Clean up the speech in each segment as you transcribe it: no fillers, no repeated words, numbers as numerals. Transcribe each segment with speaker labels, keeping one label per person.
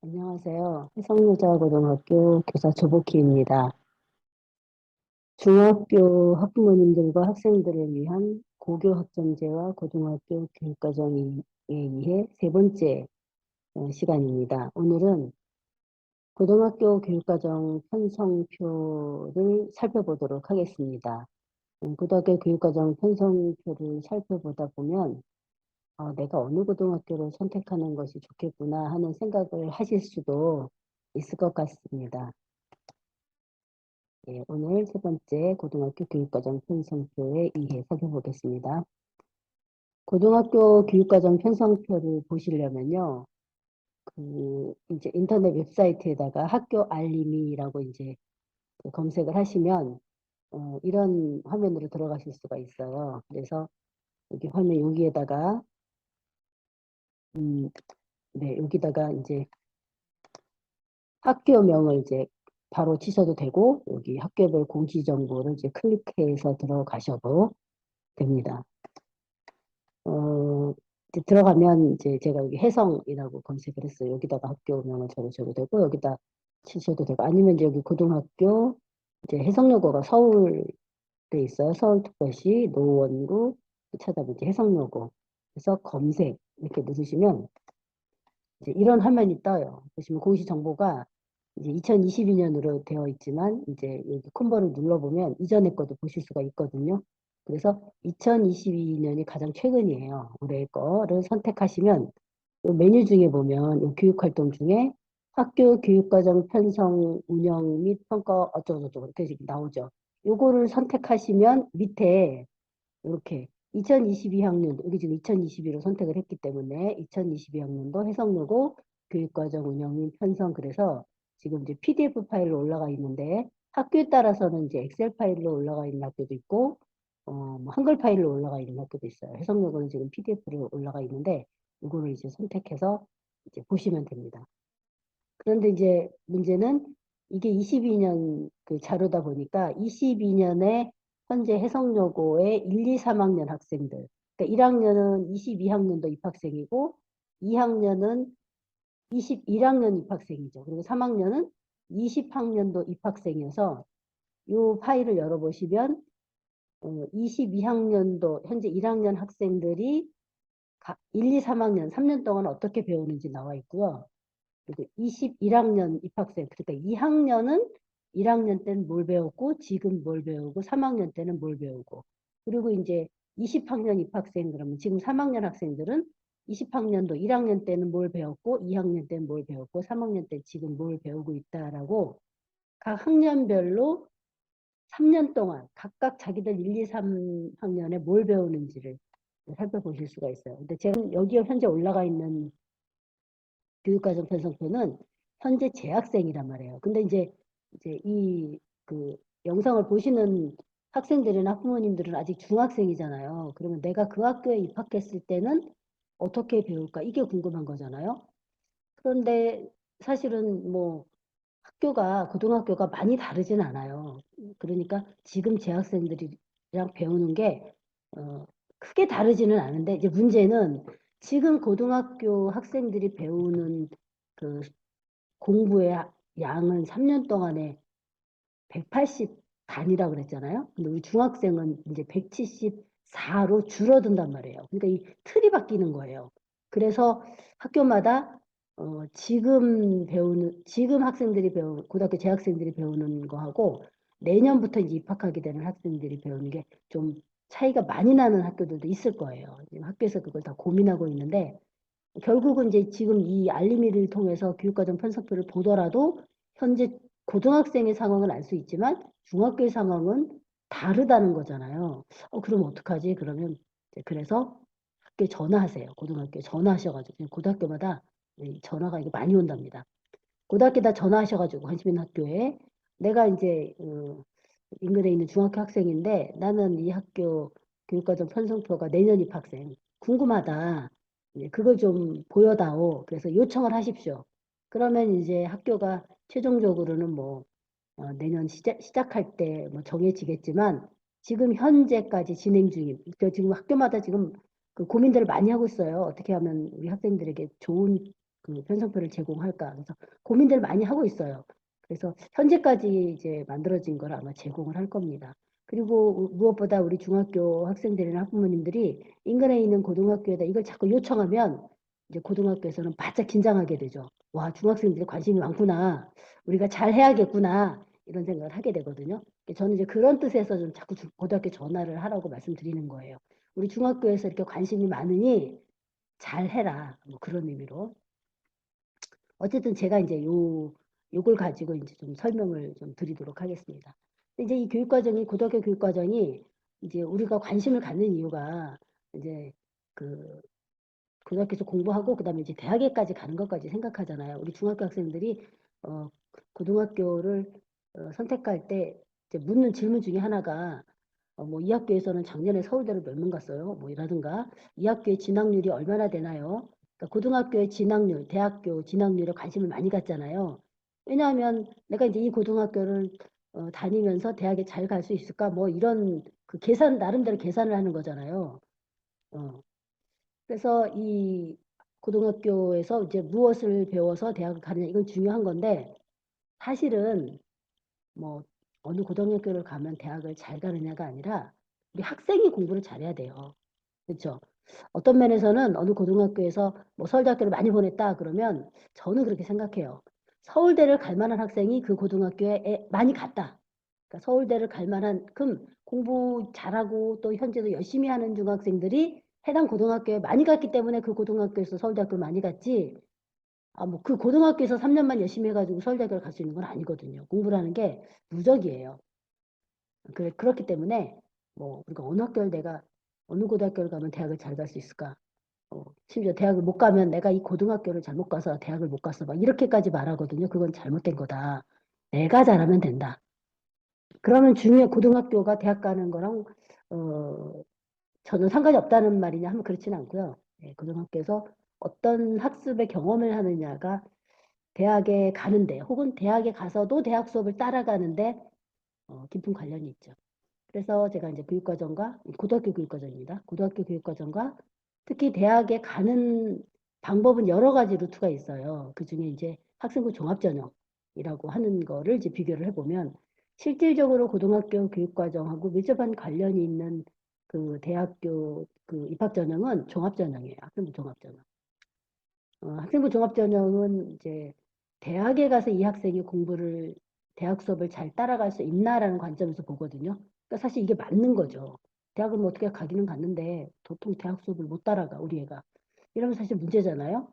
Speaker 1: 안녕하세요. 해성여자고등학교 교사 조복희입니다. 중학교 학부모님들과 학생들을 위한 고교 학점제와 고등학교 교육과정에 의해 세 번째 시간입니다. 오늘은 고등학교 교육과정 편성표를 살펴보도록 하겠습니다. 고등학교 교육과정 편성표를 살펴보다 보면 내가 어느 고등학교를 선택하는 것이 좋겠구나 하는 생각을 하실 수도 있을 것 같습니다. 예, 오늘 세 번째 고등학교 교육과정 편성표에 의해 살펴보겠습니다. 고등학교 교육과정 편성표를 보시려면요, 이제 인터넷 웹사이트에다가 학교 알림이라고 이제 검색을 하시면, 이런 화면으로 들어가실 수가 있어요. 그래서 여기 화면 여기에다가, 네, 여기다가 이제 학교명을 이제 바로 치셔도 되고, 여기 학교별 공지 정보를 이제 클릭해서 들어가셔도 됩니다. 이제 들어가면 이제 제가 여기 해성이라고 검색을 했어요. 여기다가 학교명을 적으셔도 되고, 여기다 치셔도 되고, 아니면 이제 여기 고등학교, 이제 해성여고가 서울에 있어요. 서울특별시 노원구 찾아보면 이제 해성여고. 그래서 검색 이렇게 누르시면 이제 이런 화면이 떠요. 보시면 공시 정보가 이제 2022년으로 되어 있지만 이제 여기 콤보를 눌러보면 이전의 것도 보실 수가 있거든요. 그래서 2022년이 가장 최근이에요. 올해 거를 선택하시면 이 메뉴 중에 보면 이 교육활동 중에 학교 교육과정 편성 운영 및 평가 어쩌고저쩌고 이렇게 나오죠. 요거를 선택하시면 밑에 이렇게 2022학년, 여기 지금 2022로 선택을 했기 때문에 2022학년도 해성여고 교육과정 운영 및 편성 그래서 지금 이제 PDF 파일로 올라가 있는데 학교에 따라서는 이제 엑셀 파일로 올라가 있는 학교도 있고 뭐 한글 파일로 올라가 있는 학교도 있어요. 해성여고는 지금 PDF로 올라가 있는데 이거를 이제 선택해서 이제 보시면 됩니다. 그런데 이제 문제는 이게 22년 그 자료다 보니까 22년에 현재 해성여고의 1, 2, 3학년 학생들, 그러니까 1학년은 22학년도 입학생이고 2학년은 21학년 입학생이죠. 그리고 3학년은 20학년도 입학생이어서 이 파일을 열어보시면 22학년도 현재 1학년 학생들이 1, 2, 3학년 3년 동안 어떻게 배우는지 나와 있고요. 그리고 21학년 입학생, 그러니까 2학년은 1학년 때는 뭘 배웠고, 지금 뭘 배우고, 3학년 때는 뭘 배우고, 그리고 이제 20학년 입학생, 그러면 지금 3학년 학생들은 20학년도 1학년 때는 뭘 배웠고, 2학년 때는 뭘 배웠고, 3학년 때 지금 뭘 배우고 있다라고 각 학년별로 3년 동안 각각 자기들 1, 2, 3학년에 뭘 배우는지를 살펴보실 수가 있어요. 근데 제가 여기에 현재 올라가 있는 교육과정 편성표는 현재 재학생이란 말이에요. 근데 이제 이 그 영상을 보시는 학생들이나 학부모님들은 아직 중학생이잖아요. 그러면 내가 그 학교에 입학했을 때는 어떻게 배울까? 이게 궁금한 거잖아요. 그런데 사실은 뭐 학교가 고등학교가 많이 다르진 않아요. 그러니까 지금 재학생들이랑 배우는 게 크게 다르지는 않은데 이제 문제는 지금 고등학교 학생들이 배우는 그 공부의 양은 3년 동안에 180 단이라고 그랬잖아요. 근데 우리 중학생은 이제 174로 줄어든단 말이에요. 그러니까 이 틀이 바뀌는 거예요. 그래서 학교마다 지금 학생들이 고등학교 재학생들이 배우는 거하고 내년부터 이제 입학하게 되는 학생들이 배우는 게 좀 차이가 많이 나는 학교들도 있을 거예요. 지금 학교에서 그걸 다 고민하고 있는데 결국은 이제 지금 이 알림이를 통해서 교육과정 편성표를 보더라도 현재 고등학생의 상황은 알 수 있지만 중학교의 상황은 다르다는 거잖아요. 그럼 어떡하지? 그러면 그래서 학교에 전화하세요. 고등학교에 전화하셔가지고 고등학교마다 전화가 이게 많이 온답니다. 고등학교에다 전화하셔가지고 관심 있는 학교에 내가 이제 인근에 있는 중학교 학생인데 나는 이 학교 교육과정 편성표가 내년 입학생 궁금하다. 그걸 좀 보여다오. 그래서 요청을 하십시오. 그러면 이제 학교가 최종적으로는 뭐 내년 시작할 때 뭐 정해지겠지만 지금 현재까지 진행 중인 지금 학교마다 지금 그 고민들을 많이 하고 있어요. 어떻게 하면 우리 학생들에게 좋은 그 편성표를 제공할까. 그래서 고민들 많이 하고 있어요. 그래서 현재까지 이제 만들어진 걸 아마 제공을 할 겁니다. 그리고 무엇보다 우리 중학교 학생들이나 학부모님들이 인근에 있는 고등학교에다 이걸 자꾸 요청하면 이제 고등학교에서는 바짝 긴장하게 되죠. 와, 중학생들이 관심이 많구나. 우리가 잘 해야겠구나. 이런 생각을 하게 되거든요. 저는 이제 그런 뜻에서 좀 자꾸 고등학교 전화를 하라고 말씀드리는 거예요. 우리 중학교에서 이렇게 관심이 많으니 잘 해라. 뭐 그런 의미로. 어쨌든 제가 이제 요걸 가지고 이제 좀 설명을 좀 드리도록 하겠습니다. 이제 이 교육과정이, 고등학교 교육과정이 이제 우리가 관심을 갖는 이유가 이제 그 고등학교에서 공부하고 그다음에 이제 대학에까지 가는 것까지 생각하잖아요. 우리 중학교 학생들이 고등학교를 선택할 때 이제 묻는 질문 중에 하나가 뭐 이 학교에서는 작년에 서울대를 몇 명 갔어요. 뭐 이라든가 이 학교의 진학률이 얼마나 되나요? 그러니까 고등학교의 진학률, 대학교 진학률에 관심을 많이 갖잖아요. 왜냐하면 내가 이제 이 고등학교를 다니면서 대학에 잘 갈 수 있을까? 뭐 이런 그 계산 나름대로 계산을 하는 거잖아요. 어, 그래서 이 고등학교에서 이제 무엇을 배워서 대학을 가느냐 이건 중요한 건데 사실은 뭐 어느 고등학교를 가면 대학을 잘 가느냐가 아니라 우리 학생이 공부를 잘해야 돼요. 그렇죠? 어떤 면에서는 어느 고등학교에서 뭐 서울대학교를 많이 보냈다 그러면 저는 그렇게 생각해요. 서울대를 갈 만한 학생이 그 고등학교에 많이 갔다. 그러니까 서울대를 갈 만한큼 공부 잘하고 또 현재도 열심히 하는 중학생들이 해당 고등학교에 많이 갔기 때문에 그 고등학교에서 서울대학교를 많이 갔지. 뭐 그 고등학교에서 3년만 열심히 해가지고 서울대학교를 갈 수 있는 건 아니거든요. 공부라는 게 누적이에요. 그렇기 때문에 뭐 우리가 어느 학교를 내가 어느 고등학교를 가면 대학을 잘 갈 수 있을까? 심지어 대학을 못 가면 내가 이 고등학교를 잘못 가서 대학을 못 갔어. 막 이렇게까지 말하거든요. 그건 잘못된 거다. 내가 잘하면 된다. 그러면 중요 고등학교가 대학 가는 거랑 저는 상관이 없다는 말이냐 하면 그렇지는 않고요. 네, 고등학교에서 어떤 학습의 경험을 하느냐가 대학에 가는데 혹은 대학에 가서도 대학 수업을 따라가는데 깊은 관련이 있죠. 그래서 제가 이제 교육과정과 고등학교 교육과정입니다. 고등학교 교육과정과 특히 대학에 가는 방법은 여러 가지 루트가 있어요. 그 중에 이제 학생부 종합전형이라고 하는 거를 이제 비교를 해보면 실질적으로 고등학교 교육과정하고 밀접한 관련이 있는 그 대학교 그 입학전형은 종합전형이에요. 학생부 종합전형. 학생부 종합전형은 이제 대학에 가서 이 학생이 공부를 대학 수업을 잘 따라갈 수 있나라는 관점에서 보거든요. 그러니까 사실 이게 맞는 거죠. 대학은 뭐 어떻게 가기는 갔는데 도통 대학 수업을 못 따라가 우리 애가. 이러면 사실 문제잖아요.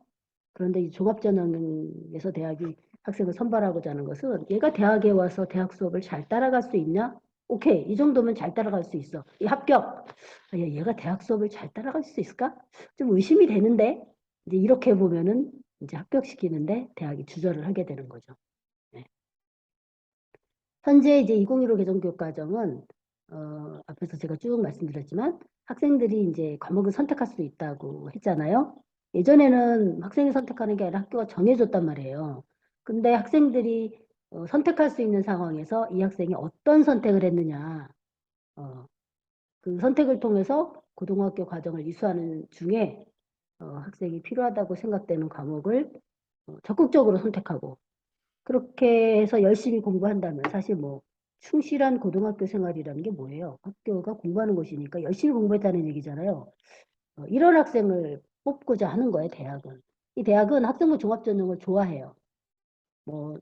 Speaker 1: 그런데 이 종합전형에서 대학이 학생을 선발하고자 하는 것은 얘가 대학에 와서 대학 수업을 잘 따라갈 수 있냐? 오케이, 이 정도면 잘 따라갈 수 있어. 이 합격. 얘가 대학 수업을 잘 따라갈 수 있을까? 좀 의심이 되는데 이제 이렇게 보면은 이제 합격시키는데 대학이 주저를 하게 되는 거죠. 네. 현재 이제 2015 개정교육과정은 앞에서 제가 쭉 말씀드렸지만 학생들이 이제 과목을 선택할 수 있다고 했잖아요. 예전에는 학생이 선택하는 게 아니라 학교가 정해줬단 말이에요. 근데 학생들이 선택할 수 있는 상황에서 이 학생이 어떤 선택을 했느냐, 어, 그 선택을 통해서 고등학교 과정을 이수하는 중에 학생이 필요하다고 생각되는 과목을 적극적으로 선택하고 그렇게 해서 열심히 공부한다면 사실 뭐 충실한 고등학교 생활이라는 게 뭐예요? 학교가 공부하는 곳이니까 열심히 공부했다는 얘기잖아요. 이런 학생을 뽑고자 하는 거예요, 대학은. 이 대학은 학생부 종합전형을 좋아해요. 뭐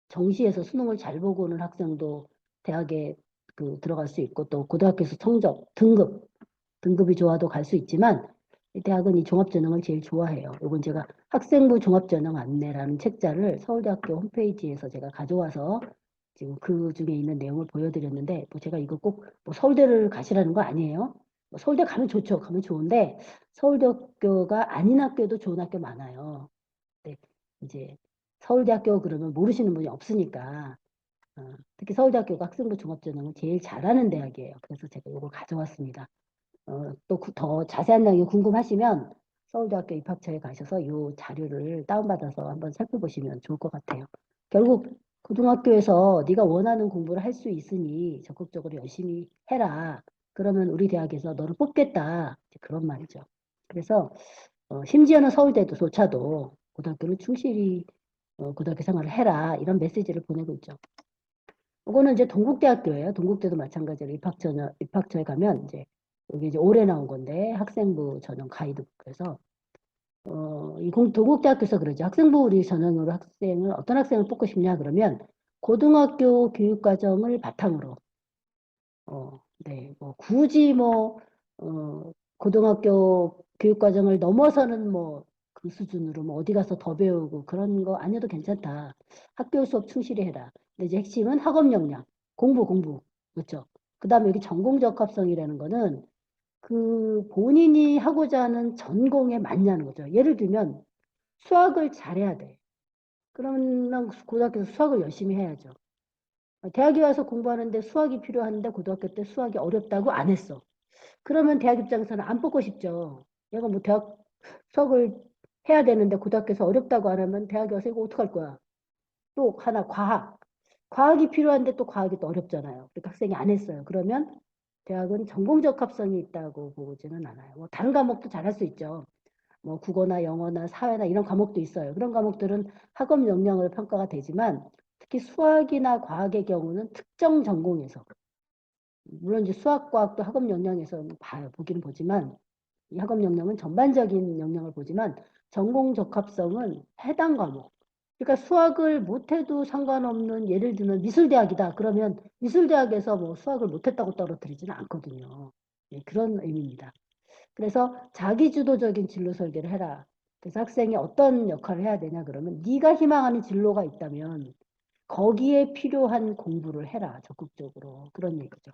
Speaker 1: 정시에서 수능을 잘 보고 오는 학생도 대학에 그 들어갈 수 있고 또 고등학교에서 성적, 등급이 좋아도 갈 수 있지만 이 대학은 이 종합전형을 제일 좋아해요. 이건 제가 학생부 종합전형 안내라는 책자를 서울대학교 홈페이지에서 제가 가져와서 지금 그 중에 있는 내용을 보여드렸는데 뭐 제가 이거 꼭 뭐 서울대를 가시라는 거 아니에요. 뭐 서울대 가면 좋죠. 가면 좋은데 서울대학교가 아닌 학교도 좋은 학교 많아요. 네, 이제 서울대학교 그러면 모르시는 분이 없으니까 특히 서울대학교가 학생부 종합전형을 제일 잘하는 대학이에요. 그래서 제가 이걸 가져왔습니다. 또 더 자세한 내용이 궁금하시면 서울대학교 입학처에 가셔서 이 자료를 다운받아서 한번 살펴보시면 좋을 것 같아요. 결국 고등학교에서 네가 원하는 공부를 할 수 있으니 적극적으로 열심히 해라. 그러면 우리 대학에서 너를 뽑겠다. 그런 말이죠. 그래서 심지어는 서울대도조차도 고등학교는 충실히 고등학교 생활을 해라 이런 메시지를 보내고 있죠. 이거는 이제 동국대학교예요. 동국대도 마찬가지로 입학처에 가면 이제 여기 이제 올해 나온 건데 학생부 전형 가이드. 그래서 이 동국대학교에서 그러죠. 학생부 우리 전형으로 학생을 어떤 학생을 뽑고 싶냐 그러면 고등학교 교육과정을 바탕으로 네, 뭐 굳이 고등학교 교육과정을 넘어서는 뭐 그 수준으로 뭐 어디 가서 더 배우고 그런 거 아니어도 괜찮다. 학교 수업 충실히 해라. 근데 이제 핵심은 학업 역량, 공부. 그렇죠? 그 다음에 여기 전공 적합성이라는 거는 그 본인이 하고자 하는 전공에 맞냐는 거죠. 예를 들면 수학을 잘해야 돼. 그러면 고등학교에서 수학을 열심히 해야죠. 대학에 와서 공부하는데 수학이 필요한데 고등학교 때 수학이 어렵다고 안 했어. 그러면 대학 입장에서는 안 뽑고 싶죠. 얘가 뭐 대학 수학을 해야 되는데 고등학교에서 어렵다고 안 하면 대학에 와서 이거 어떡할 거야. 또 하나 과학. 과학이 필요한데 또 과학이 또 어렵잖아요. 그러니까 학생이 안 했어요. 그러면 대학은 전공적 합성이 있다고 보지는 않아요. 뭐 다른 과목도 잘할 수 있죠. 뭐 국어나 영어나 사회나 이런 과목도 있어요. 그런 과목들은 학업 역량으로 평가가 되지만 특히 수학이나 과학의 경우는 특정 전공에서 물론 이제 수학, 과학도 학업 역량에서 보기는 보지만 이 학업 역량은 전반적인 역량을 보지만 전공 적합성은 해당 과목. 그러니까 수학을 못해도 상관없는 예를 들면 미술대학이다. 그러면 미술대학에서 뭐 수학을 못했다고 떨어뜨리지는 않거든요. 네, 그런 의미입니다. 그래서 자기주도적인 진로 설계를 해라. 그래서 학생이 어떤 역할을 해야 되냐 그러면 네가 희망하는 진로가 있다면 거기에 필요한 공부를 해라. 적극적으로. 그런 얘기죠.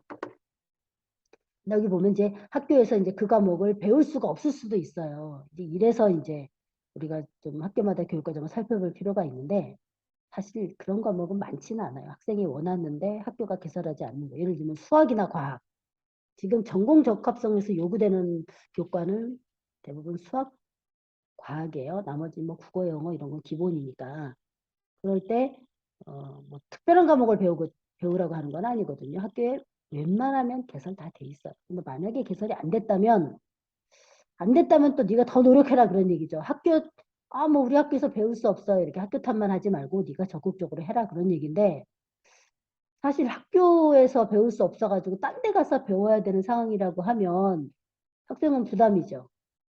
Speaker 1: 여기 보면 이제 학교에서 이제 그 과목을 배울 수가 없을 수도 있어요. 이래서 이제 우리가 좀 학교마다 교육과정을 살펴볼 필요가 있는데 사실 그런 과목은 많지는 않아요. 학생이 원하는데 학교가 개설하지 않는 거. 예를 들면 수학이나 과학. 지금 전공 적합성에서 요구되는 교과는 대부분 수학, 과학이에요. 나머지 뭐 국어, 영어 이런 건 기본이니까. 그럴 때 뭐 특별한 과목을 배우라고 하는 건 아니거든요. 학교에 웬만하면 개설 다 돼 있어요. 근데 만약에 개설이 안 됐다면 또 네가 더 노력해라 그런 얘기죠. 뭐 우리 학교에서 배울 수 없어 이렇게 학교 탓만 하지 말고 네가 적극적으로 해라 그런 얘기인데 사실 학교에서 배울 수 없어가지고 딴 데 가서 배워야 되는 상황이라고 하면 학생은 부담이죠.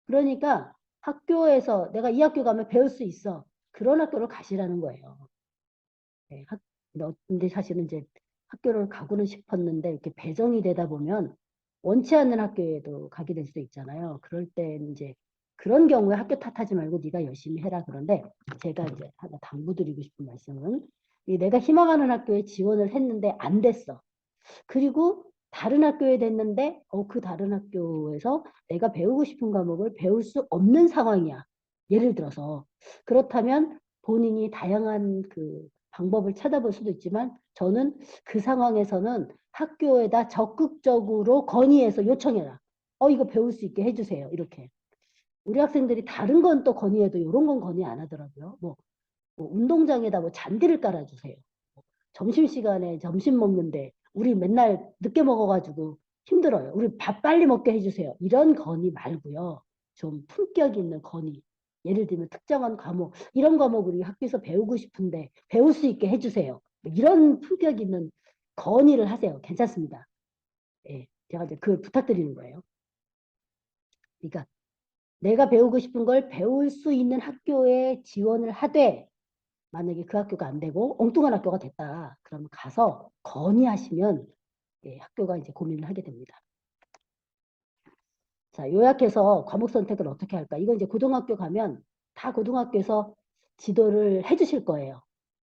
Speaker 1: 그러니까 학교에서 내가 이 학교 가면 배울 수 있어. 그런 학교를 가시라는 거예요. 네, 근데 사실은 이제 학교를 가고는 싶었는데 이렇게 배정이 되다 보면 원치 않는 학교에도 가게 될 수 있잖아요. 그럴 때 이제 그런 경우에 학교 탓하지 말고 네가 열심히 해라. 그런데 제가 이제 하나 당부드리고 싶은 말씀은 내가 희망하는 학교에 지원을 했는데 안 됐어. 그리고 다른 학교에 됐는데 그 다른 학교에서 내가 배우고 싶은 과목을 배울 수 없는 상황이야. 예를 들어서 그렇다면 본인이 다양한 그 방법을 찾아볼 수도 있지만 저는 그 상황에서는 학교에다 적극적으로 건의해서 요청해라. 이거 배울 수 있게 해주세요. 이렇게. 우리 학생들이 다른 건 또 건의해도 이런 건 건의 안 하더라고요. 뭐 운동장에다 뭐 잔디를 깔아주세요. 점심시간에 점심 먹는데 우리 맨날 늦게 먹어가지고 힘들어요. 우리 밥 빨리 먹게 해주세요. 이런 건의 말고요. 좀 품격 있는 건의. 예를 들면 특정한 과목, 이런 과목 우리 학교에서 배우고 싶은데 배울 수 있게 해주세요. 이런 품격 있는 건의를 하세요. 괜찮습니다. 예, 제가 이제 그걸 부탁드리는 거예요. 그러니까 내가 배우고 싶은 걸 배울 수 있는 학교에 지원을 하되 만약에 그 학교가 안 되고 엉뚱한 학교가 됐다. 그러면 가서 건의하시면 학교가 이제 고민을 하게 됩니다. 자, 요약해서 과목 선택을 어떻게 할까? 이건 이제 고등학교 가면 다 고등학교에서 지도를 해주실 거예요.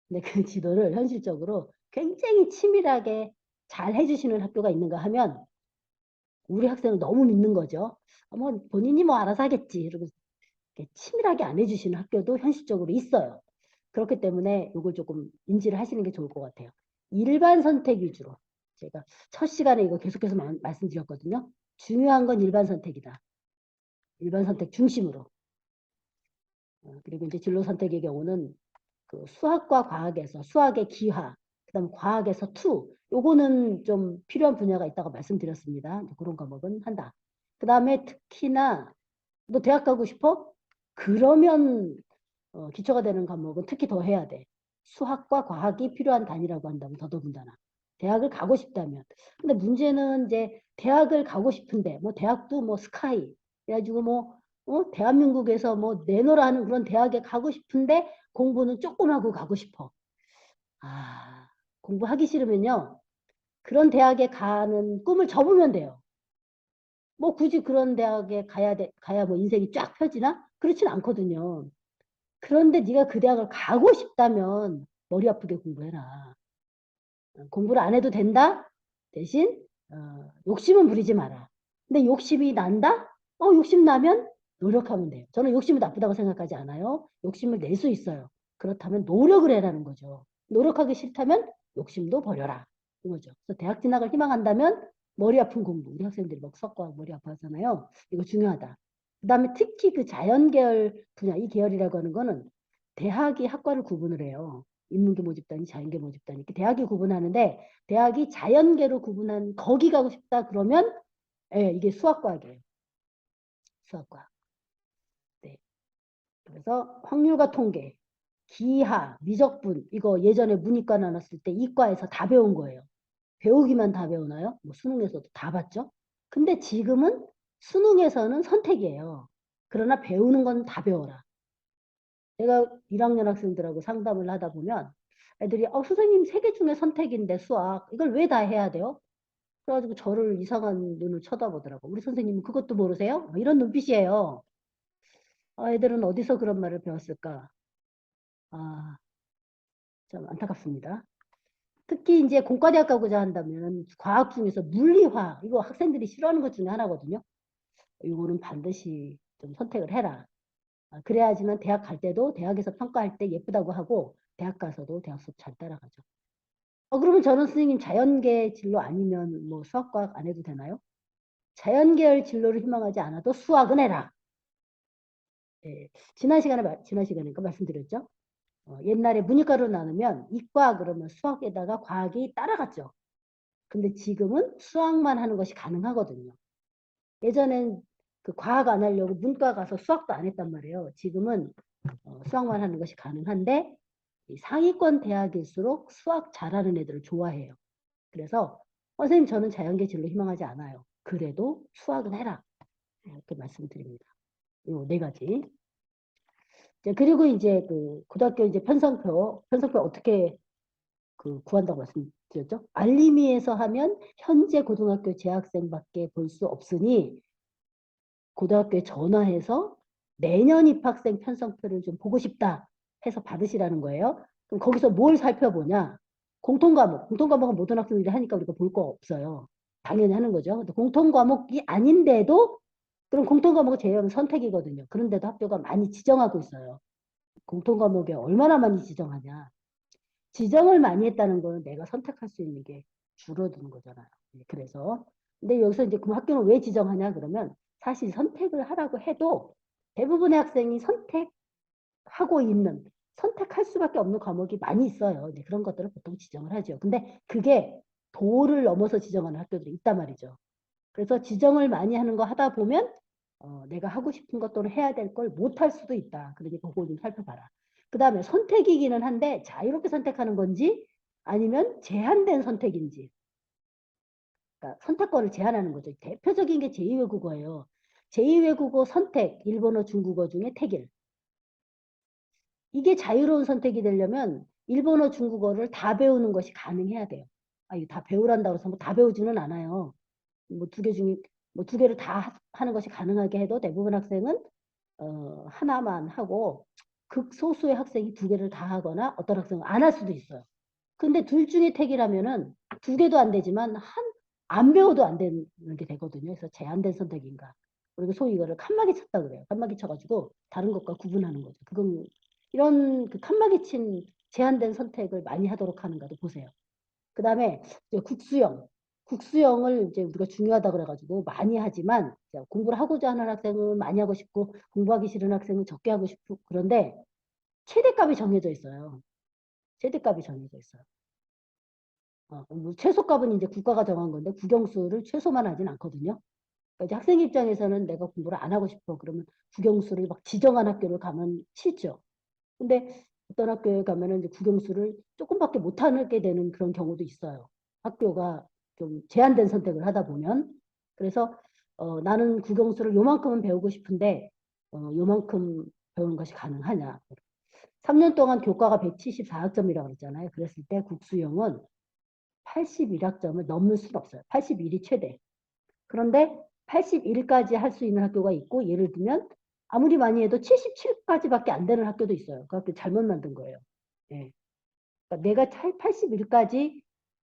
Speaker 1: 근데 그 지도를 현실적으로 굉장히 치밀하게 잘 해주시는 학교가 있는가 하면 우리 학생을 너무 믿는 거죠. 뭐 본인이 뭐 알아서 하겠지. 그리고 치밀하게 안 해주시는 학교도 현실적으로 있어요. 그렇기 때문에 이걸 조금 인지를 하시는 게 좋을 것 같아요. 일반 선택 위주로. 제가 첫 시간에 이거 계속해서 말씀드렸거든요. 중요한 건 일반 선택이다. 일반 선택 중심으로. 그리고 이제 진로 선택의 경우는 그 수학과 과학에서 수학의 기하, 그다음 과학에서 투, 요거는 좀 필요한 분야가 있다고 말씀드렸습니다. 그런 과목은 한다. 그 다음에 특히나 너 대학 가고 싶어? 그러면 기초가 되는 과목은 특히 더 해야 돼. 수학과 과학이 필요한 단위라고 한다면 더더군다나. 대학을 가고 싶다면. 근데 문제는 이제 대학을 가고 싶은데, 뭐 대학도 뭐 스카이, 그래가지고 뭐, 대한민국에서 뭐 내노라 하는 그런 대학에 가고 싶은데 공부는 조금 하고 가고 싶어. 아, 공부하기 싫으면요. 그런 대학에 가는 꿈을 접으면 돼요. 뭐 굳이 그런 대학에 가야 뭐 인생이 쫙 펴지나? 그렇진 않거든요. 그런데 네가 그 대학을 가고 싶다면 머리 아프게 공부해라. 공부를 안 해도 된다? 대신 욕심은 부리지 마라. 근데 욕심이 난다? 욕심 나면 노력하면 돼요. 저는 욕심이 나쁘다고 생각하지 않아요. 욕심을 낼 수 있어요. 그렇다면 노력을 해라는 거죠. 노력하기 싫다면 욕심도 버려라. 이거죠. 그래서 대학 진학을 희망한다면 머리 아픈 공부. 우리 학생들이 막 석과 머리 아파하잖아요. 이거 중요하다. 그 다음에 특히 그 자연계열 분야, 이 계열이라고 하는 거는 대학이 학과를 구분을 해요. 인문계 모집단이 자연계 모집단이 이렇게 대학이 구분하는데 대학이 자연계로 구분한 거기 가고 싶다 그러면 이게 수학과학이에요. 수학과. 네. 그래서 확률과 통계, 기하, 미적분 이거 예전에 문이과 나눴을 때 이과에서 다 배운 거예요. 배우기만 다 배우나요? 뭐 수능에서도 다 봤죠. 근데 지금은 수능에서는 선택이에요. 그러나 배우는 건 다 배워라. 제가 1학년 학생들하고 상담을 하다 보면 애들이 선생님 3개 중에 선택인데 수학 이걸 왜 다 해야 돼요? 그래가지고 저를 이상한 눈을 쳐다보더라고. 우리 선생님은 그것도 모르세요? 이런 눈빛이에요. 애들은 어디서 그런 말을 배웠을까? 아, 좀 안타깝습니다. 특히 이제 공과대학 가고자 한다면 과학 중에서 물리화 이거 학생들이 싫어하는 것 중에 하나거든요. 이거는 반드시 좀 선택을 해라. 그래야지만 대학 갈 때도 대학에서 평가할 때 예쁘다고 하고 대학 가서도 대학 수업 잘 따라가죠. 그러면 저는 선생님 자연계 진로 아니면 뭐 수학과학 안 해도 되나요? 자연계열 진로를 희망하지 않아도 수학은 해라. 예, 지난 시간에 말씀드렸죠. 옛날에 문이과로 나누면 이과 그러면 수학에다가 과학이 따라갔죠. 근데 지금은 수학만 하는 것이 가능하거든요. 예전엔 그 과학 안 하려고 문과 가서 수학도 안 했단 말이에요. 지금은 수학만 하는 것이 가능한데 상위권 대학일수록 수학 잘하는 애들을 좋아해요. 그래서 선생님 저는 자연계 진로 희망하지 않아요. 그래도 수학은 해라. 이렇게 말씀드립니다. 요 4가지. 그리고 이제 그 고등학교 이제 편성표 어떻게 그 구한다고 말씀드렸죠? 알림이에서 하면 현재 고등학교 재학생밖에 볼 수 없으니 고등학교에 전화해서 내년 입학생 편성표를 좀 보고 싶다 해서 받으시라는 거예요. 그럼 거기서 뭘 살펴보냐? 공통과목은 모든 학생들이 하니까 우리가 볼 거 없어요. 당연히 하는 거죠. 근데 공통과목이 아닌데도 그럼 공통과목을 제외하면 선택이거든요. 그런데도 학교가 많이 지정하고 있어요. 공통과목에 얼마나 많이 지정하냐. 지정을 많이 했다는 거는 내가 선택할 수 있는 게 줄어드는 거잖아요. 그래서 근데 여기서 이제 그럼 학교는 왜 지정하냐 그러면 사실 선택을 하라고 해도 대부분의 학생이 선택하고 있는 선택할 수밖에 없는 과목이 많이 있어요. 이제 그런 것들을 보통 지정을 하죠. 근데 그게 도를 넘어서 지정하는 학교들이 있단 말이죠. 그래서 지정을 많이 하는 거 하다 보면 내가 하고 싶은 것 또는 해야 될 걸 못할 수도 있다. 그러니 그거 좀 살펴봐라. 그 다음에 선택이기는 한데 자유롭게 선택하는 건지 아니면 제한된 선택인지. 그러니까 선택권을 제한하는 거죠. 대표적인 게 제2외국어예요. 제2외국어 선택, 일본어, 중국어 중에 택일. 이게 자유로운 선택이 되려면 일본어, 중국어를 다 배우는 것이 가능해야 돼요. 이거 다 배우란다고 해서 뭐다 배우지는 않아요. 뭐 2개 중에 뭐 2개를 다 하는 것이 가능하게 해도 대부분 학생은 하나만 하고 극소수의 학생이 2개를 다 하거나 어떤 학생은 안 할 수도 있어요. 근데 둘 중에 택이라면은 2개도 안 되지만 안 배워도 안 되는 게 되거든요. 그래서 제한된 선택인가. 그리고 소위 이거를 칸막이 쳤다 그래요. 칸막이 쳐가지고 다른 것과 구분하는 거죠. 그건 이런 그 칸막이 친 제한된 선택을 많이 하도록 하는가도 보세요. 그 다음에 국수형. 국수형을 이제 우리가 중요하다 그래가지고 많이 하지만 공부를 하고자 하는 학생은 많이 하고 싶고 공부하기 싫은 학생은 적게 하고 싶고 그런데 최대값이 정해져 있어요. 최대값이 정해져 있어요. 뭐 최소값은 이제 국가가 정한 건데 국영수를 최소만 하진 않거든요. 그러니까 이제 학생 입장에서는 내가 공부를 안 하고 싶어 그러면 국영수를 막 지정한 학교를 가면 싫죠. 근데 어떤 학교에 가면은 이제 국영수를 조금밖에 못 하게 되는 그런 경우도 있어요. 학교가 좀 제한된 선택을 하다 보면. 그래서 나는 국영수를 요만큼은 배우고 싶은데 요만큼 배우는 것이 가능하냐. 3년 동안 교과가 174학점이라고 했잖아요. 그랬을 때 국수형은 81학점을 넘을 수는 없어요. 81이 최대. 그런데 81까지 할 수 있는 학교가 있고, 예를 들면 아무리 많이 해도 77까지밖에 안 되는 학교도 있어요. 그 학교 잘못 만든 거예요. 예. 그러니까 내가 81까지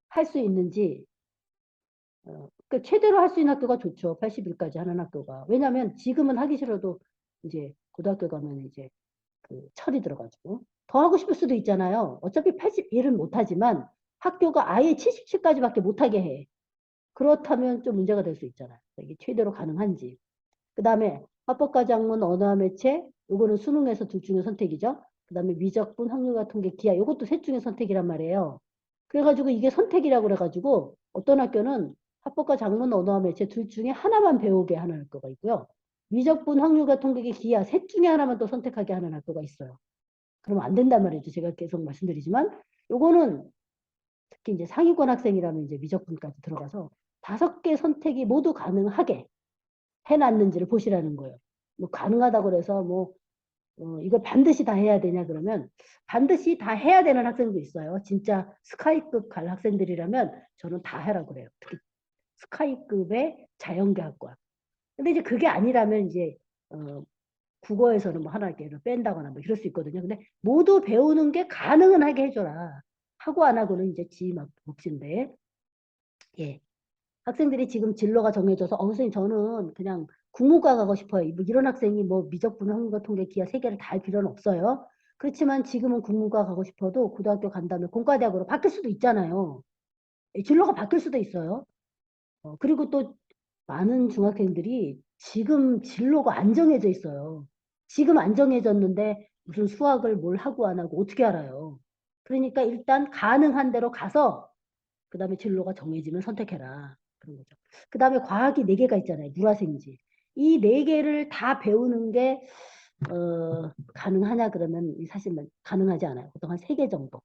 Speaker 1: 할 수 있는지, 그러니까 최대로 할 수 있는 학교가 좋죠. 81까지 하는 학교가. 왜냐하면 지금은 하기 싫어도 이제 고등학교 가면 이제 그 철이 들어가지고 더 하고 싶을 수도 있잖아요. 어차피 81은 못하지만 학교가 아예 77까지밖에 못하게 해. 그렇다면 좀 문제가 될 수 있잖아요. 이게 최대로 가능한지. 그 다음에 합법과작문, 언어와 매체, 요거는 수능에서 둘 중에 선택이죠. 그 다음에 미적분, 확률과 통계, 기하, 요것도 셋 중에 선택이란 말이에요. 그래가지고 이게 선택이라고 그래가지고 어떤 학교는 합법과 작문, 언어와 매체 둘 중에 하나만 배우게 하는 학교가 있고요. 미적분, 확률과 통계, 기하 셋 중에 하나만 또 선택하게 하는 학교가 있어요. 그러면 안 된단 말이죠. 제가 계속 말씀드리지만 요거는 특히 이제 상위권 학생이라면 이제 미적분까지 들어가서 5개 선택이 모두 가능하게 해놨는지를 보시라는 거예요. 뭐 가능하다고 그래서 뭐 이걸 반드시 다 해야 되냐 그러면 반드시 다 해야 되는 학생도 있어요. 진짜 스카이급 갈 학생들이라면 저는 다 해라고 그래요. 특히 스카이급의 자연계학과. 근데 이제 그게 아니라면 이제 국어에서는 뭐 하나 이렇게 뺀다거나 뭐 이럴 수 있거든요. 근데 모두 배우는 게 가능은 하게 해줘라. 하고 안 하고는 이제 지 몫인데, 예. 학생들이 지금 진로가 정해져서 선생님 저는 그냥 국문과 가고 싶어요. 뭐 이런 학생이 뭐 미적분, 한국어, 통계, 기하 세 개를 다 할 필요는 없어요. 그렇지만 지금은 국문과 가고 싶어도 고등학교 간 다음에 공과대학으로 바뀔 수도 있잖아요. 진로가 바뀔 수도 있어요. 그리고 또 많은 중학생들이 지금 진로가 안 정해져 있어요. 지금 안 정해졌는데 무슨 수학을 뭘 하고 안 하고 어떻게 알아요. 그러니까 일단 가능한 대로 가서 그 다음에 진로가 정해지면 선택해라. 그런 거죠. 그 다음에 과학이 4개가 있잖아요. 물화생지. 이 4개를 다 배우는 게 가능하냐 그러면 사실 가능하지 않아요. 보통 한 3개 정도.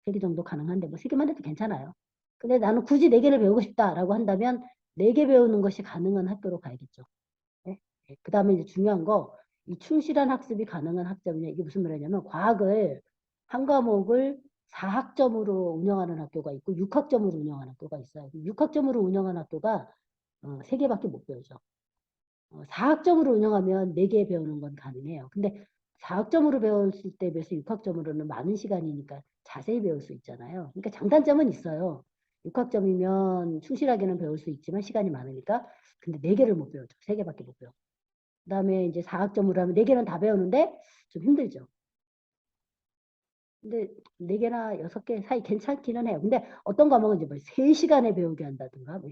Speaker 1: 3개 정도 가능한데 뭐 3개만 해도 괜찮아요. 근데 나는 굳이 4개를 배우고 싶다라고 한다면 4개 배우는 것이 가능한 학교로 가야겠죠. 네? 그 다음에 이제 중요한 거, 이 충실한 학습이 가능한 학점이냐, 이게 무슨 말이냐면, 과학을, 한 과목을 4학점으로 운영하는 학교가 있고, 6학점으로 운영하는 학교가 있어요. 6학점으로 운영하는 학교가 3개밖에 못 배우죠. 4학점으로 운영하면 4개 배우는 건 가능해요. 근데 4학점으로 배웠을 때 비해서 6학점으로는 많은 시간이니까 자세히 배울 수 있잖아요. 그러니까 장단점은 있어요. 6학점이면 충실하게는 배울 수 있지만 시간이 많으니까. 근데 4개를 못 배우죠. 3개밖에 못 배워. 그 다음에 이제 4학점으로 하면 4개는 다 배우는데 좀 힘들죠. 근데 4개나 6개 사이 괜찮기는 해요. 근데 어떤 과목은 이제 뭐 3시간에 배우게 한다든가, 뭐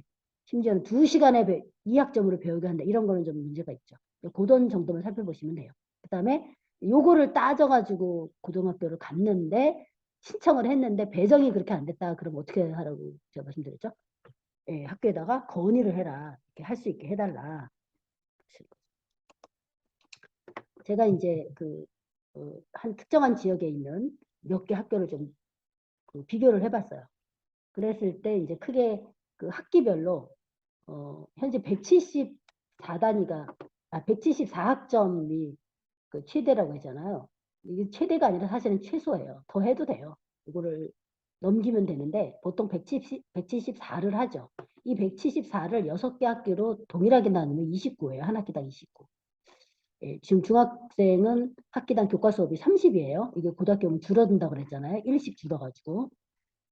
Speaker 1: 심지어는 2시간에 2학점으로 배우게 한다. 이런 거는 좀 문제가 있죠. 고던 정도만 살펴보시면 돼요. 그 다음에 요거를 따져가지고 고등학교를 갔는데 신청을 했는데 배정이 그렇게 안 됐다. 그럼 어떻게 하라고 제가 말씀드렸죠? 예, 학교에다가 건의를 해라. 이렇게 할 수 있게 해달라. 제가 이제 한 특정한 지역에 있는 몇 개 학교를 좀 비교를 해봤어요. 그랬을 때 이제 크게 그 학기별로 현재 174단위가 174학점이 그 최대라고 하잖아요. 이게 최대가 아니라 사실은 최소예요. 더 해도 돼요. 이거를 넘기면 되는데 보통 174를 하죠. 이 174를 6개 학기로 동일하게 나누면 29예요. 한 학기당 29. 예, 지금 중학생은 학기당 교과 수업이 30이에요. 이게 고등학교는 줄어든다고 그랬잖아요. 1씩 줄어가지고.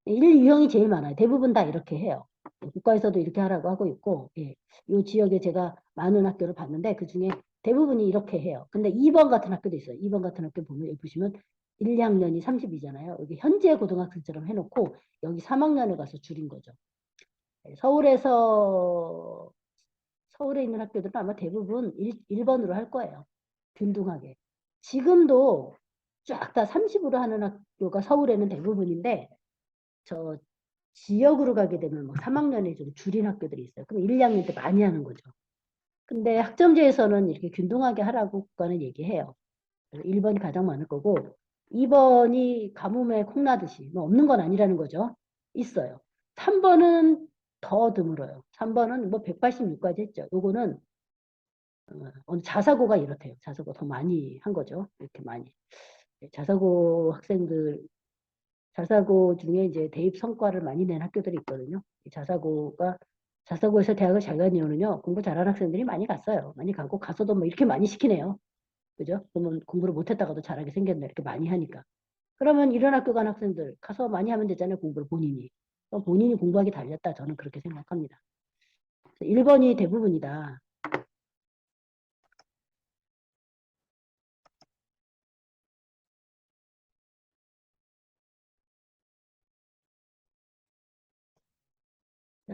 Speaker 1: 1 유형이 제일 많아요. 대부분 다 이렇게 해요. 국가에서도 이렇게 하라고 하고 있고, 예. 이 지역에 제가 많은 학교를 봤는데 그 중에 대부분이 이렇게 해요. 근데 2번 같은 학교도 있어요. 2번 같은 학교 보면 여기 보시면 1, 2학년이 30이잖아요. 여기 현재 고등학생처럼 해놓고 여기 3학년에 가서 줄인 거죠. 예, 서울에 있는 학교들은 아마 대부분 1번으로 할 거예요. 균등하게. 지금도 쫙 다 30으로 하는 학교가 서울에는 대부분인데 저 지역으로 가게 되면 막 3학년에 좀 줄인 학교들이 있어요. 그럼 1, 2학년 때 많이 하는 거죠. 근데 학점제에서는 이렇게 균등하게 하라고 국가는 얘기해요. 1번이 가장 많을 거고 2번이 가뭄에 콩나듯이 뭐 없는 건 아니라는 거죠. 있어요. 3번은 더 드물어요. 3번은 뭐 186까지 했죠. 요거는 자사고가 이렇대요. 자사고 더 많이 한 거죠. 이렇게 많이. 자사고 학생들, 자사고 중에 이제 대입 성과를 많이 낸 학교들이 있거든요. 자사고에서 대학을 잘 간 이유는요, 공부 잘하는 학생들이 많이 갔어요. 많이 가고, 가서도 뭐 이렇게 많이 시키네요. 그죠? 그러면 공부를 못했다가도 잘하게 생겼네. 이렇게 많이 하니까. 그러면 이런 학교 간 학생들, 가서 많이 하면 되잖아요. 공부를 본인이. 본인이 공부하기 달렸다. 저는 그렇게 생각합니다. 1번이 대부분이다.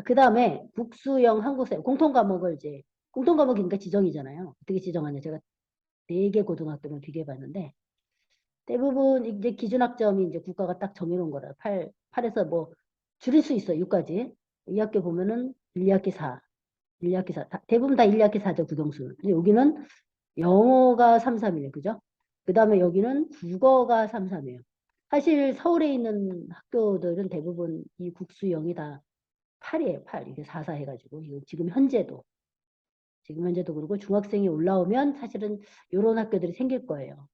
Speaker 1: 그 다음에 국수형 한국사 공통과목을 이제 공통과목이니까 지정이잖아요. 어떻게 지정하냐? 제가 4개 고등학교를 비교해 봤는데 대부분 이제 기준학점이 이제 국가가 딱 정해놓은 거라 8에서 뭐 줄일 수 있어요. 6까지. 이 학교 보면은 1, 2학기 4, 1, 2학기 4. 대부분 다 1, 2학기 4죠. 국영수. 근데 여기는 영어가 3, 3이에요. 그죠? 그 다음에 여기는 국어가 3, 3이에요. 사실 서울에 있는 학교들은 대부분 이 국수형이 다 8이에요. 8. 이게 4, 4 해가지고. 이거 지금 현재도 그러고 중학생이 올라오면 사실은 이런 학교들이 생길 거예요.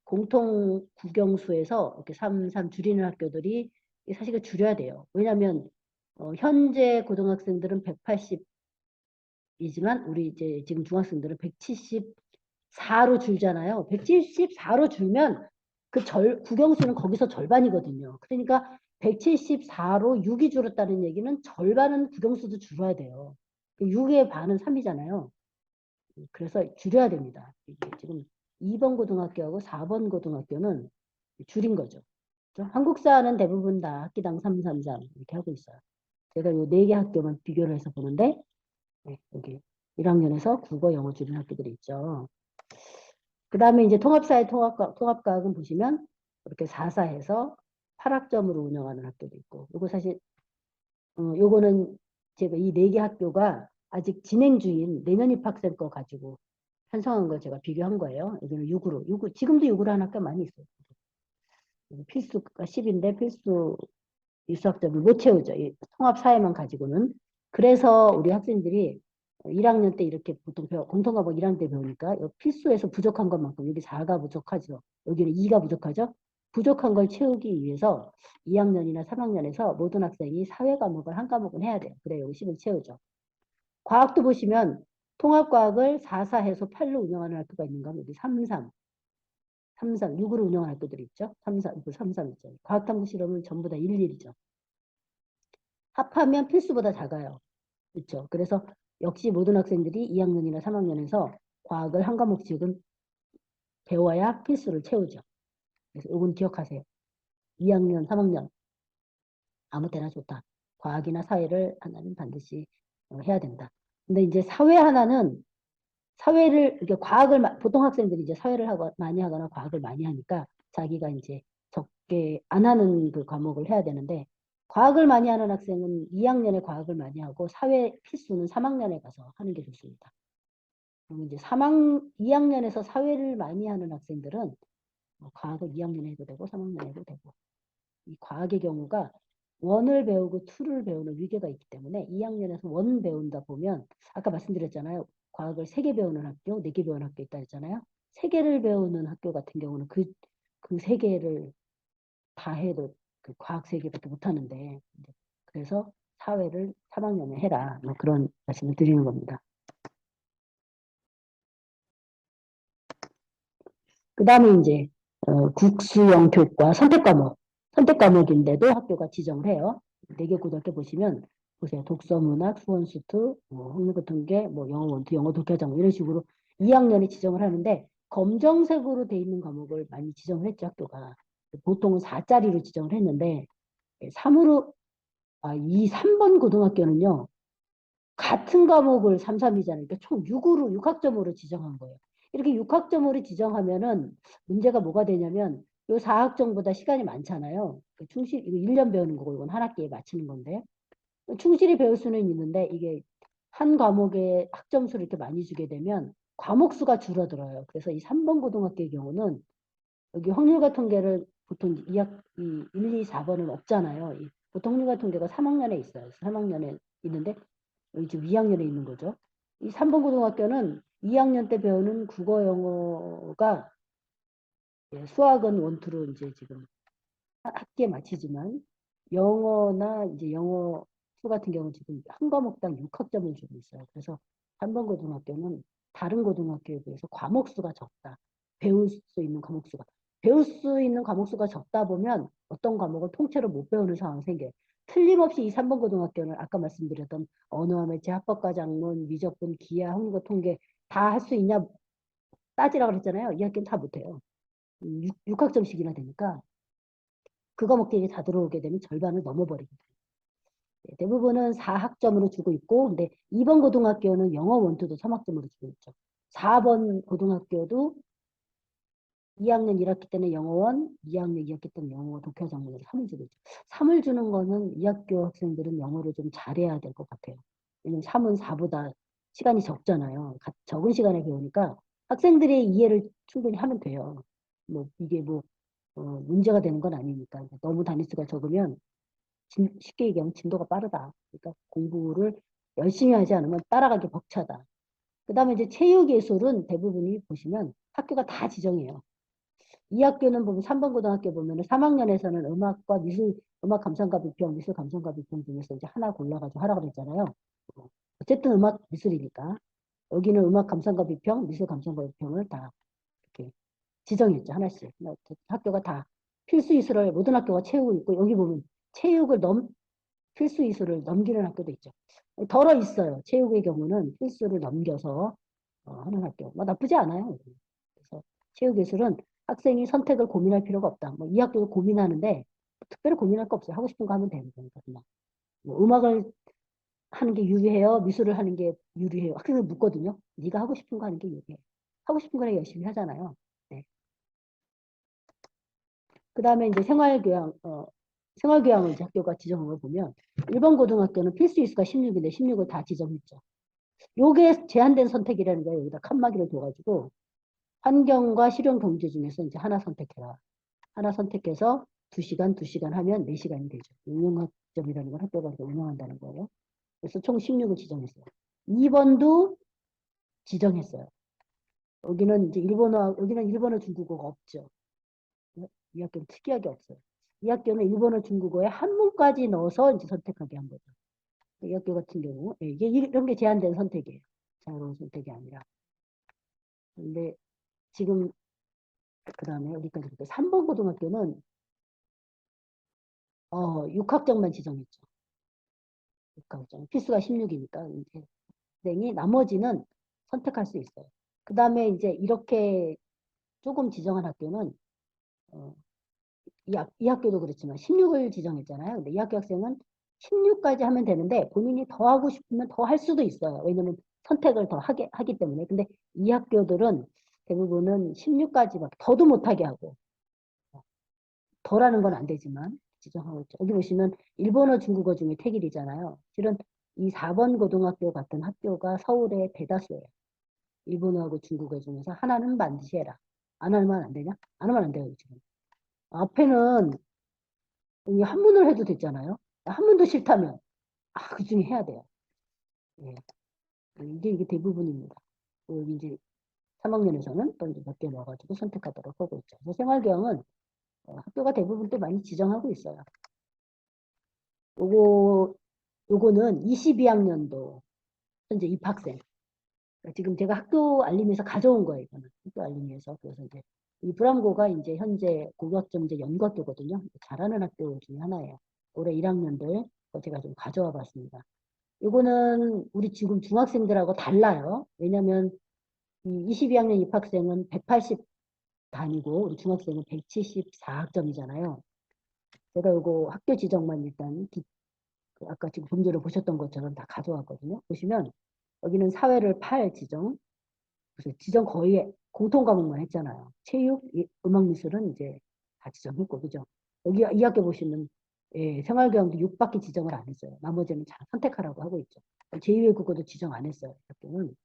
Speaker 1: 공통 국영수에서 이렇게 3, 3 줄이는 학교들이 사실 줄여야 돼요. 왜냐하면 현재 고등학생들은 180이지만 우리 이제 지금 중학생들은 174로 줄잖아요. 174로 줄면 국영수는 거기서 절반이거든요. 그러니까 174로 6이 줄었다는 얘기는 절반은 국영수도 줄어야 돼요. 6의 반은 3이잖아요. 그래서 줄여야 됩니다. 이게 지금 2번 고등학교하고 4번 고등학교는 줄인 거죠. 한국사는 대부분 다 학기당 3, 3, 3 이렇게 하고 있어요. 제가 이 4개 학교만 비교를 해서 보는데 여기 1학년에서 국어, 영어 줄인 학교들이 있죠. 그 다음에 이제 통합사회 통합과학은 보시면 이렇게 4사해서 8학점으로 운영하는 학교도 있고 요거 사실 요거는 제가 이 4개 학교가 아직 진행 중인 내년 입학생 거 가지고 편성한 걸 제가 비교한 거예요. 여기는 6으로. 지금도 6으로 하는 학교 많이 있어요. 필수가 10인데 필수 유수학점을 못 채우죠. 이 통합사회만 가지고는. 그래서 우리 학생들이 1학년 때 이렇게 보통 공통과목 1학년 때 배우니까 필수에서 부족한 것만큼 여기 4가 부족하죠. 여기는 2가 부족하죠. 부족한 걸 채우기 위해서 2학년이나 3학년에서 모든 학생이 사회 과목을 한 과목은 해야 돼요. 그래 여기 10을 채우죠. 과학도 보시면 통합과학을 4사해서 8로 운영하는 학교가 있는가? 여기 33, 6으로 운영하는 학교들이 있죠. 33 있죠. 과학탐구 실험은 전부 다 11이죠. 합하면 필수보다 작아요. 그렇죠. 그래서 역시 모든 학생들이 2학년이나 3학년에서 과학을 한 과목씩은 배워야 필수를 채우죠. 그래서 이건 기억하세요. 2학년, 3학년 아무 때나 좋다. 과학이나 사회를 하나는 반드시 해야 된다. 근데 이제 사회를 이렇게 보통 학생들이 이제 사회를 많이 하거나 과학을 많이 하니까 자기가 이제 적게 안 하는 그 과목을 해야 되는데 과학을 많이 하는 학생은 2학년에 과학을 많이 하고 사회 필수는 3학년에 가서 하는 게 좋습니다. 그럼 이제 2학년에서 사회를 많이 하는 학생들은 과학을 2학년에 해도 되고 3학년에 해도 되고 이 과학의 경우가 원을 배우고 투를 배우는 위계가 있기 때문에 2학년에서 원 배운다 보면 아까 말씀드렸잖아요. 과학을 3개 배우는 학교, 4개 배우는 학교 있다 했잖아요. 3개를 배우는 학교 같은 경우는 그 3개를 다 해도 그 과학 3개밖에 못 하는데 그래서 사회를 3학년에 해라. 뭐 그런 말씀을 드리는 겁니다. 그 다음에 이제 국수형 교과 선택 과목인데도 학교가 지정을 해요. 4개 고등학교 보시면 보세요. 독서, 문학, 수원, 수투, 한국어, 통계, 뭐 영어 원투, 영어 독해장 뭐 이런 식으로 2학년에 지정을 하는데 검정색으로 돼 있는 과목을 많이 지정을 했죠. 학교가 보통은 4짜리로 지정을 했는데 3으로 이 3번 고등학교는요. 같은 과목을 3, 3이잖아요. 그러니까 총 6학점으로 지정한 거예요. 이렇게 6학점으로 지정하면은 문제가 뭐가 되냐면 요 4학점보다 시간이 많잖아요. 이거 1년 배우는 거고 이건 한 학기에 맞추는 건데 충실히 배울 수는 있는데 이게 한 과목에 학점수를 이렇게 많이 주게 되면 과목 수가 줄어들어요. 그래서 이 3번 고등학교의 경우는 여기 확률과 통계를 보통 1, 2, 4번은 없잖아요. 보통 확률과 통계가 3학년에 있어요. 3학년에 있는데 여기 지금 2학년에 있는 거죠. 이 3번 고등학교는 2학년 때 배우는 국어 영어가 수학은 원투로 이제 지금 학기에 마치지만 영어나 이제 영어 수 같은 경우는 지금 한 과목당 6학점을 주고 있어요. 그래서 3번 고등학교는 다른 고등학교에 비해서 과목 수가 적다. 배울 수 있는 과목 수가. 배울 수 있는 과목 수가 적다 보면 어떤 과목을 통째로 못 배우는 상황이 생겨요. 틀림없이 이 3번 고등학교는 아까 말씀드렸던 언어와 매체, 합법과 작문, 미적분, 기하, 한국어, 통계 다 할 수 있냐 따지라고 그랬잖아요. 이 학기는 다 못해요. 6학점씩이나 되니까 그 과목들이 다 들어오게 되면 절반을 넘어버리게 돼요. 대부분은 4학점으로 주고 있고, 근데 2번 고등학교는 영어 원투도 3학점으로 주고 있죠. 4번 고등학교도 2학년 1학기 때는 영어원, 2학년 2학기 때는 영어 독해 작문을 3을 주고 있죠. 3을 주는 거는 이 학교 학생들은 영어를 좀 잘해야 될 것 같아요. 왜냐면 3은 4보다 시간이 적잖아요. 적은 시간에 배우니까 학생들의 이해를 충분히 하면 돼요. 뭐 이게 뭐 문제가 되는 건 아니니까. 너무 단위수가 적으면 쉽게 얘기하면 진도가 빠르다. 그러니까 공부를 열심히 하지 않으면 따라가기 벅차다. 그 다음에 이제 체육예술은 대부분이 보시면 학교가 다 지정해요. 이 학교는 보면 3번 고등학교 보면 3학년에서는 음악과 미술, 음악 감상과 비평, 미술 감상과 비평 중에서 이제 하나 골라가지고 하라고 그랬잖아요. 어쨌든 음악 미술이니까. 여기는 음악 감상과 비평, 미술 감상과 비평을 다 이렇게 지정했죠. 하나씩. 학교가 다 필수 이수를 모든 학교가 채우고 있고, 여기 보면 체육을 필수 이수를 넘기는 학교도 있죠. 덜어 있어요. 체육의 경우는 필수를 넘겨서 하는 학교. 뭐 나쁘지 않아요. 그래서 체육예술은 학생이 선택을 고민할 필요가 없다. 뭐 이 학교도 고민하는데 특별히 고민할 거 없어요. 하고 싶은 거 하면 되는 거니까 그냥. 뭐 음악을 하는 게 유리해요. 미술을 하는 게 유리해요. 학생들 묻거든요. 네가 하고 싶은 거 하는 게 유리해. 하고 싶은 거에 열심히 하잖아요. 네. 그 다음에 이제 생활교양을 이제 학교가 지정한 걸 보면 1번 고등학교는 필수 이수가 16인데 16을 다 지정했죠. 요게 제한된 선택이라는 거예요. 여기다 칸막이를 둬가지고 환경과 실용 경제 중에서 이제 하나 선택해라. 하나 선택해서 2시간, 2시간 하면 4시간이 되죠. 응용학점이라는 걸 학교가 운영한다는 거예요. 그래서 총 16을 지정했어요. 2번도 지정했어요. 여기는 이제 여기는 일본어, 중국어가 없죠. 이 학교는 특이하게 없어요. 이 학교는 일본어, 중국어에 한문까지 넣어서 이제 선택하게 한 거죠. 이 학교 같은 경우, 이게 이런 게 제한된 선택이에요. 자유로운 선택이 아니라. 근데 지금, 그 다음에 어디까지 볼게요. 3번 고등학교는 6학점만 지정했죠. 6학점. 필수가 16이니까 이제 학생이 나머지는 선택할 수 있어요. 그 다음에 이제 이렇게 조금 지정한 학교는 어, 이 학교도 그렇지만 16을 지정했잖아요. 근데 이 학교 학생은 16까지 하면 되는데 본인이 더 하고 싶으면 더 할 수도 있어요. 왜냐면 선택을 더 하기 때문에. 근데 이 학교들은 대부분은 16까지밖에 더도 못하게 하고 더라는 건 안 되지만 지정하고 있죠. 여기 보시면 일본어, 중국어 중에 택일이잖아요. 실은 이 4번 고등학교 같은 학교가 서울의 대다수예요. 일본어하고 중국어 중에서 하나는 반드시 해라. 안 하면 안 되냐? 안 하면 안 돼요, 지금. 앞에는 한문을 해도 됐잖아요. 한문도 싫다면, 그 중에 해야 돼요. 예. 이게 대부분입니다. 여기 이제 3학년에서는 또 이제 몇 개 넣어가지고 선택하도록 하고 있죠. 그래서 생활교양은 학교가 대부분 또 많이 지정하고 있어요. 요거는 22학년도 현재 입학생. 지금 제가 학교 알림에서 가져온 거예요. 이거는 학교 알림에서. 그래서 이제 이 브람고가 이제 현재 고교학점 이제 연구학교거든요. 잘하는 학교 중에 하나예요. 올해 1학년들 제가 좀 가져와 봤습니다. 이거는 우리 지금 중학생들하고 달라요. 왜냐면 이 22학년 입학생은 180 단위고 우리 중학생은 174학점이잖아요. 제가 이거 학교 지정만 일단 아까 지금 좀 전에 보셨던 것처럼 다 가져왔거든요. 보시면 여기는 사회를 8 지정, 그래서 지정 거의 공통 과목만 했잖아요. 체육, 음악, 미술은 이제 다 지정했고, 그죠? 여기 이 학교 보시면 생활교양도 6밖에 지정을 안 했어요. 나머지는 잘 선택하라고 하고 있죠. 제2외국어도 지정 안 했어요. 학교는.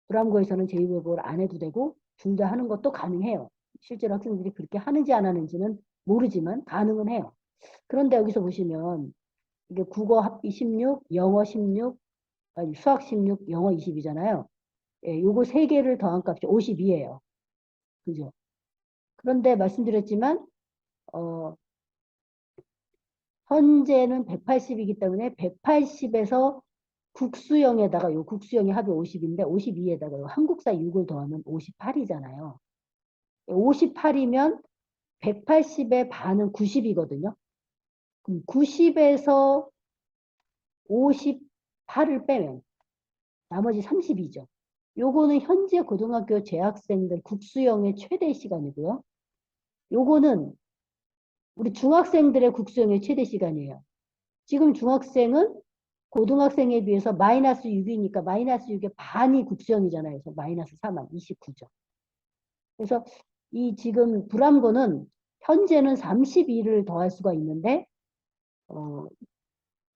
Speaker 1: 브람고에서는 제2외국어를 안 해도 되고 중자하는 것도 가능해요. 실제로 학생들이 그렇게 하는지 안 하는지는 모르지만 가능은 해요. 그런데 여기서 보시면 이게 국어 합기 16, 영어 16, 아니 수학 16, 영어 20이잖아요. 예, 요거 세 개를 더한 값이 52예요. 그죠? 그런데 말씀드렸지만 어, 현재는 180이기 때문에 180에서 국수형에다가 요 국수형의 합이 50인데 52에다가 한국사 6을 더하면 58이잖아요. 58이면 180의 반은 90이거든요. 그럼 90에서 58을 빼면 나머지 32죠. 요거는 현재 고등학교 재학생들 국수형의 최대 시간이고요. 요거는 우리 중학생들의 국수형의 최대 시간이에요. 지금 중학생은 고등학생에 비해서 마이너스 6이니까 마이너스 6의 반이 국수형이잖아요. 그래서 마이너스 4만 29죠. 그래서 이 지금 불암고는 현재는 32를 더할 수가 있는데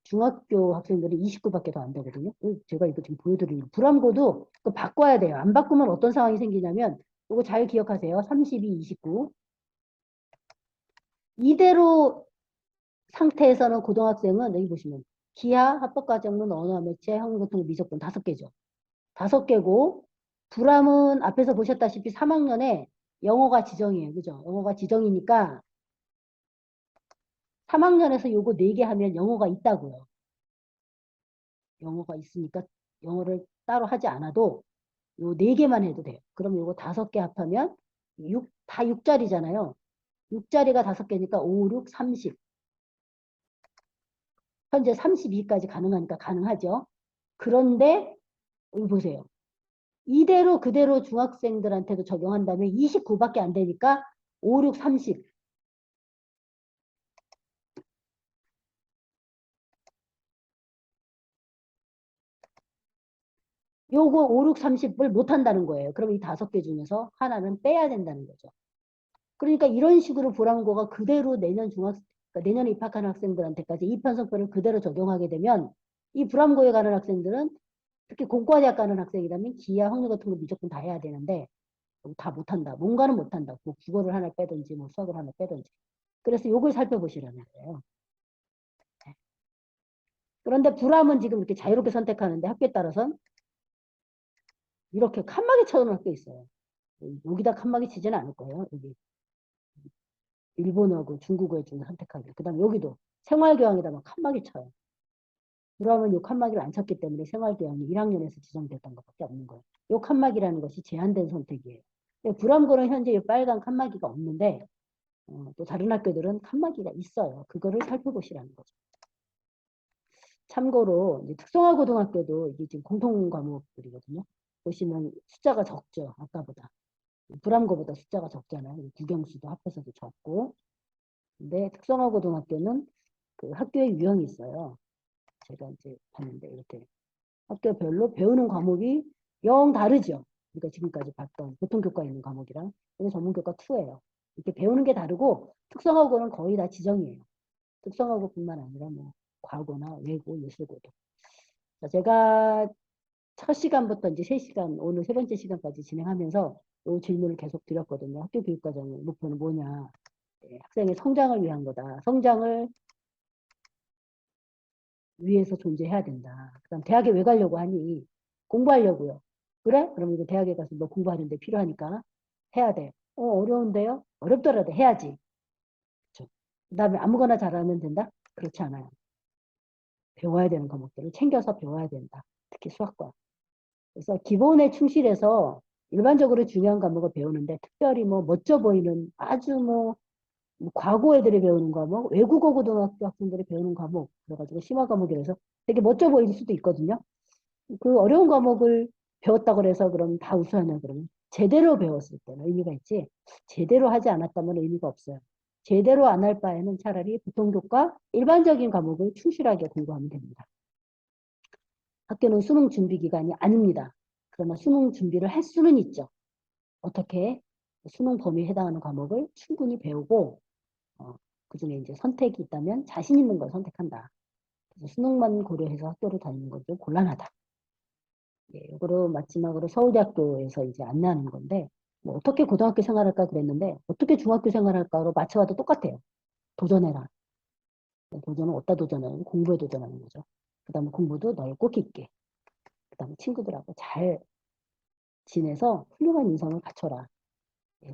Speaker 1: 중학교 학생들이 29밖에 더 안 되거든요. 제가 이거 지금 보여드리는 불암고도 바꿔야 돼요. 안 바꾸면 어떤 상황이 생기냐면 이거 잘 기억하세요. 32, 29. 이대로 상태에서는 고등학생은 여기 보시면 기하, 합법과정문, 언어, 매체, 한국어통, 미적분 5개죠. 5개고 불암은 앞에서 보셨다시피 3학년에 영어가 지정이에요. 그죠? 영어가 지정이니까 3학년에서 요거 4개 하면 영어가 있다고요. 영어가 있으니까 영어를 따로 하지 않아도 요 4개만 해도 돼요. 그럼 요거 5개 합하면 다 6짜리잖아요. 6짜리가 5개니까 5, 6, 30. 현재 32까지 가능하니까 가능하죠. 그런데 여기 보세요. 이대로 그대로 중학생들한테도 적용한다면 29밖에 안 되니까 5, 6, 30. 요거 5, 6, 30을 못한다는 거예요. 그럼 이 5개 중에서 하나는 빼야 된다는 거죠. 그러니까 이런 식으로 불암고가 그대로 그러니까 내년에 입학하는 학생들한테까지 이 편성표를 그대로 적용하게 되면 이 불암고에 가는 학생들은 특히 공과대학 가는 학생이라면 기하, 확률 같은 거 무조건 다 해야 되는데 다 못한다. 뭔가는 못한다. 뭐 국어를 하나 빼든지 뭐 수학을 하나 빼든지. 그래서 요걸 살펴보시라는 거예요. 그런데 불암은 지금 이렇게 자유롭게 선택하는데 학교에 따라서는 이렇게 칸막이 쳐놓은 학교 있어요. 여기다 칸막이 치지는 않을 거예요. 여기 일본어하고 중국어에 좀 선택하기. 그 다음에 여기도 생활교양에다 막 칸막이 쳐요. 불암은 요 칸막이를 안 쳤기 때문에 생활교양이 1학년에서 지정됐던 것밖에 없는 거예요. 요 칸막이라는 것이 제한된 선택이에요. 불암고는 현재 이 빨간 칸막이가 없는데 또 다른 학교들은 칸막이가 있어요. 그거를 살펴보시라는 거죠. 참고로 이제 특성화 고등학교도 이게 지금 공통 과목들이거든요. 보시면 숫자가 적죠. 아까보다. 불암고보다 숫자가 적잖아요. 국영수도 합해서도 적고. 근데 특성화 고등학교는 그 학교의 유형이 있어요. 제가 이제 봤는데 이렇게 학교별로 배우는 과목이 영 다르죠. 그러니까 지금까지 봤던 보통교과 있는 과목이랑 이게 전문교과 2예요. 이렇게 배우는 게 다르고 특성화고는 거의 다 지정이에요. 특성화고뿐만 아니라 뭐 과거나 외고, 예술고도. 제가 첫 시간부터 이제 3시간, 오늘 3번째 시간까지 진행하면서 이 질문을 계속 드렸거든요. 학교 교육과정의 목표는 뭐냐. 학생의 성장을 위한 거다. 성장을 위해서 존재해야 된다. 그 다음 대학에 왜 가려고 하니? 공부하려고요. 그래? 그럼 이제 대학에 가서 뭐 공부하는데 필요하니까 해야 돼. 어려운데요? 어렵더라도 해야지. 그렇죠? 그 다음에 아무거나 잘하면 된다? 그렇지 않아요. 배워야 되는 과목들을 챙겨서 배워야 된다. 특히 수학과. 그래서 기본에 충실해서 일반적으로 중요한 과목을 배우는데 특별히 뭐 멋져 보이는 아주 뭐 과고 애들이 배우는 과목, 외국어 고등학교 학생들이 배우는 과목, 그래가지고 심화 과목이라서 되게 멋져 보일 수도 있거든요. 그 어려운 과목을 배웠다고 해서 그럼 다 우수하냐 그러면 제대로 배웠을 때는 의미가 있지 제대로 하지 않았다면 의미가 없어요. 제대로 안 할 바에는 차라리 보통교과 일반적인 과목을 충실하게 공부하면 됩니다. 학교는 수능 준비 기간이 아닙니다. 그러나 수능 준비를 할 수는 있죠. 어떻게? 수능 범위에 해당하는 과목을 충분히 배우고 그 중에 이제 선택이 있다면 자신 있는 걸 선택한다. 그래서 수능만 고려해서 학교를 다니는 건 좀 곤란하다. 예, 이거로 마지막으로 서울대학교에서 이제 안내하는 건데 뭐 어떻게 고등학교 생활할까 그랬는데 어떻게 중학교 생활할까로 맞춰봐도 똑같아요. 도전해라. 도전은 어디다 도전하는 공부에 도전하는 거죠. 그 다음에 공부도 넓고 깊게. 그 다음에 친구들하고 잘 지내서 훌륭한 인성을 갖춰라.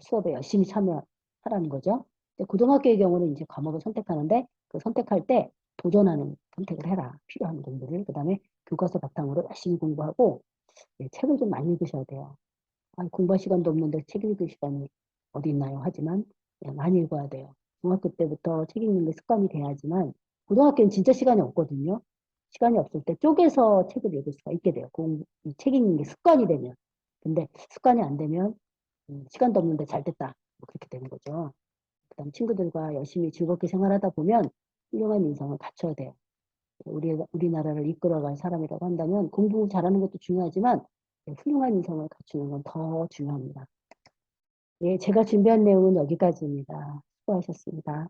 Speaker 1: 수업에 열심히 참여하라는 거죠. 고등학교의 경우는 이제 과목을 선택하는데 그 선택할 때 도전하는 선택을 해라. 필요한 공부를. 그 다음에 교과서 바탕으로 열심히 공부하고 책을 좀 많이 읽으셔야 돼요. 공부할 시간도 없는데 책 읽을 시간이 어디 있나요? 하지만 많이 읽어야 돼요. 중학교 때부터 책 읽는 게 습관이 돼야지만 고등학교는 진짜 시간이 없거든요. 시간이 없을 때 쪼개서 책을 읽을 수가 있게 돼요. 책 읽는 게 습관이 되면. 근데 습관이 안 되면 시간도 없는데 잘 됐다. 뭐 그렇게 되는 거죠. 그다음 친구들과 열심히 즐겁게 생활하다 보면 훌륭한 인성을 갖춰야 돼요. 우리나라를 이끌어갈 사람이라고 한다면 공부 잘하는 것도 중요하지만 훌륭한 인성을 갖추는 건 더 중요합니다. 예, 제가 준비한 내용은 여기까지입니다. 수고하셨습니다.